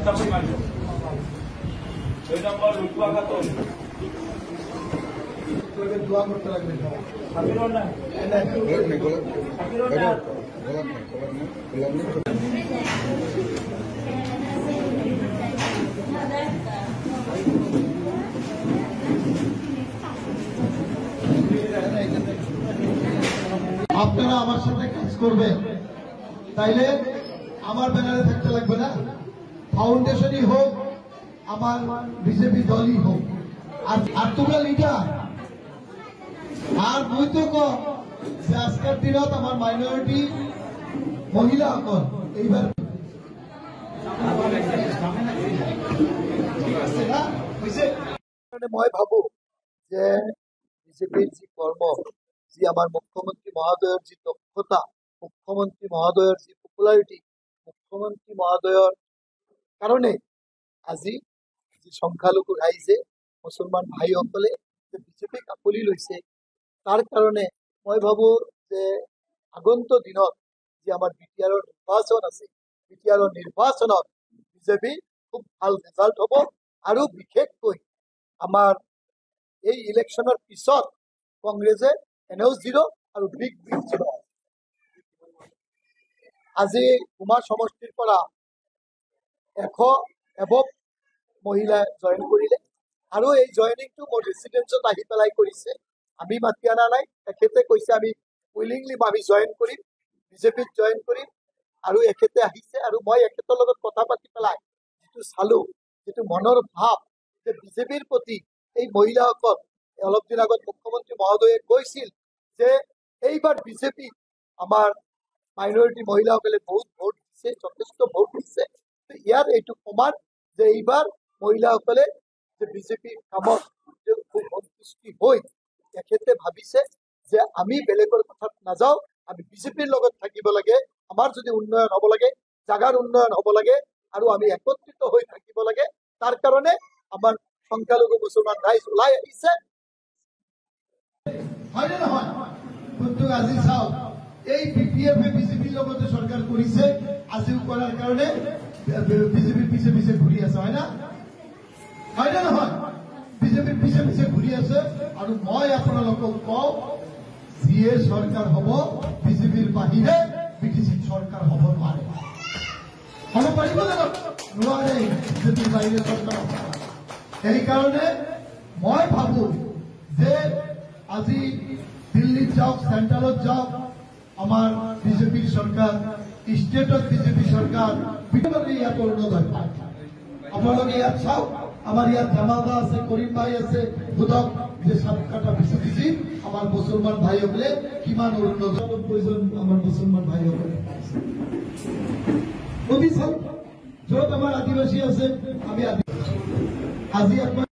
চাপড়ি মারব 2 নম্বর লুটুয়া খাতুন দোয়া করতে লাগবে সাকিরুর না সাকিরুর না আপনারা আমার সাথে কাজ করবেন তাইলে আমার ব্যানারে থাকতে লাগবে না ফাউন্ডেশনই হোক আমার বিজেপি দলই হোক আর তোমরা লিডার আর মই তো কম যে আজকের দিনত আমার মাইনরিটি মহিলা সকল এইবার মই ভাবো যে বিজেপির যে কর্ম যি আমার মুখ্যমন্ত্রী মহোদয়ের যে দক্ষতা মুখ্যমন্ত্রী মহোদয়ের যে পপুলারিটি মুখ্যমন্ত্রী মহোদয়ের কারণে আজি যে সংখ্যালঘু রাইজে মুসলমান ভাইসকলে যে বিজেপিক আকলি লৈছে তার কারণে মই ভাবো যে আগন্ত দিনত যে আমার বিটিআৰৰ নিৰ্বাচন আছে বিটিআৰৰ নির্বাচনত বিজেপি খুব ভাল রেজাল্ট হব আর বিশেষকৈ আমার এই ইলেকশনের পিছত কংগ্রেসে এনেও 0 আর বিগ 0 আজি কুমাৰ সমষ্টিৰ পৰা 100 এবভ মহিলা জয়েন কৰিলে আৰু এই জয়েনিংটো মোৰ ৰেসিডেন্সত আহি পেলাই কৰিছে আমি মাতি আনা নাই এখেতে কৈছে আমি উইলিংলি আমি জয়েন কৰিম বিজেপিত জয়েন কৰিম আৰু এখেতে আহিছে আৰু মই এখেতৰ লগত কথা পাতি পেলাই যেটো চালো যেটো মনৰ ভাৱ যে বিজেপিৰ প্ৰতি এই মহিলাসকল অলপ দিন আগত মুখ্যমন্ত্রী মহোদয়ে কৈছিল যে এইবার বিজেপি আমার মাইনরিটি মহিলাসকলে বহুত ভোট দিছে যথেষ্ট ভোট দিছে ইয়ার এইটো প্রমাণ যে এইবার মহিলাসকলে যে বিজেপির কামত যে খুব সন্তুষ্টি হই এক্ষেত্রে ভাবিছে যে আমি বেলেগৰ কথাত নাযাও আমি বিজেপিৰ লগত থাকিব লাগে আমার যদি উন্নয়ন হব লাগে জাগার উন্নয়ন হব লাগে আর আমি একত্রিত হয়ে থাকিব লাগে তার কারণে আমার সংখ্যালঘু মুসলমান রাইজ ওলাই আহিছে হয় না নহয় কিন্তু আজি চাও এই বিপিএফে বিজেপির লগতে সরকার করিছে আজিও করার কারণে বিজেপির পিছে পিছে ঘুরি আছে হয় না নহয় বিজেপির পিছে পিছে ঘুরি আছে আর মই আপোনালোকক কও যিয়ে সরকার হব বিজেপির বাহিরে বিটিসি সরকার হব নোৱাৰে হব পাৰিব জানো নোৱাৰে বিজেপির বাহিরে সরকার হব এই কারণে মই ভাবো যে আজি দিল্লি যাওক সেন্ট্রালত যাওক আমার বিজেপির সরকার স্টেটত বিজেপি সরকার ইয়াত অৰুণোদয় পায় আপোনালোকে ইয়াত চাওক আমার ইয়াত জামালদা আছে করিম ভাই আছে বুধক যে 7 কাটা বিজেপি আমার মুসলমান ভাইসকলে কিমান অৰুণোদয় প্ৰয়োজন আমাৰ মুসলমান ভাইসকলে নদী চাওক যত আমাৰ আদিবাসী আছে আমি আজি